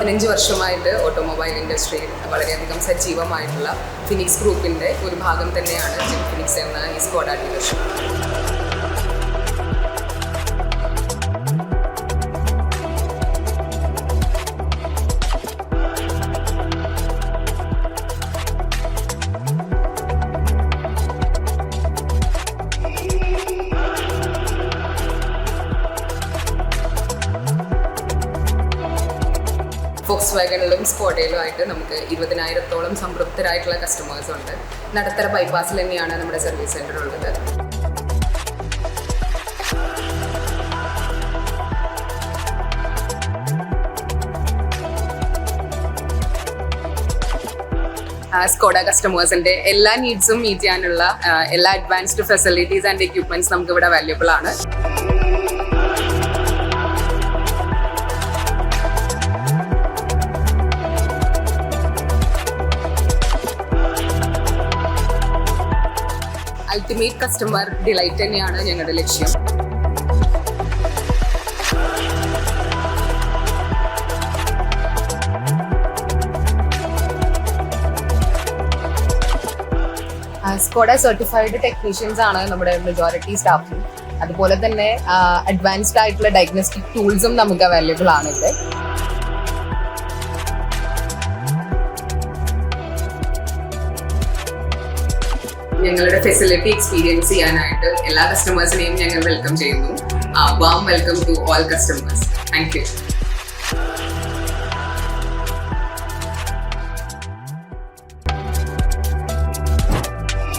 15 വർഷമായിട്ട് ഓട്ടോമൊബൈൽ ഇൻഡസ്ട്രിയിൽ വളരെയധികം സജീവമായിട്ടുള്ള ഫിനിക്സ് ഗ്രൂപ്പിൻ്റെ ഒരു ഭാഗം തന്നെയാണ് ജിം ഫിനിക്സ് എന്ന ഈ സ്കോഡ ഡീലർഷിപ്പ്. ഫോക്സ് വാഗണിലും സ്കോഡയിലും ആയിട്ട് നമുക്ക് 20,000-ഓളം സംതൃപ്തരായിട്ടുള്ള കസ്റ്റമേഴ്സ് ഉണ്ട്. നടത്തറ ബൈപ്പാസിൽ തന്നെയാണ് നമ്മുടെ സർവീസ് സെൻ്റർ ഉള്ളത്. സ്കോഡ കസ്റ്റമേഴ്സിൻ്റെ എല്ലാ നീഡ്സും മീറ്റ് ചെയ്യാനുള്ള എല്ലാ അഡ്വാൻസ്ഡ് ഫെസിലിറ്റീസ് ആൻഡ് എക്യുപ്മെൻറ്റ്സ് നമുക്ക് ഇവിടെ അവൈലബിൾ ആണ്. അൾട്ടിമേറ്റ് കസ്റ്റമർ ഡിലൈറ്റ് തന്നെയാണ് ഞങ്ങളുടെ ലക്ഷ്യം. സ്കോഡ സർട്ടിഫൈഡ് ടെക്നീഷ്യൻസ് ആണ് നമ്മുടെ മെജോറിറ്റി സ്റ്റാഫും. അതുപോലെ തന്നെ അഡ്വാൻസ്ഡ് ആയിട്ടുള്ള ഡയഗ്നോസ്റ്റിക് ടൂൾസും നമുക്ക് അവൈലബിൾ ആണ് ഇവിടെ. ഞങ്ങളുടെ ഫെസിലിറ്റി എക്സ്പീരിയൻസ് ചെയ്യാനായിട്ട് എല്ലാ കസ്റ്റമേഴ്സിനെയും ഞങ്ങൾ വെൽക്കം ചെയ്യുന്നു. Warm welcome to all customers. Thank U.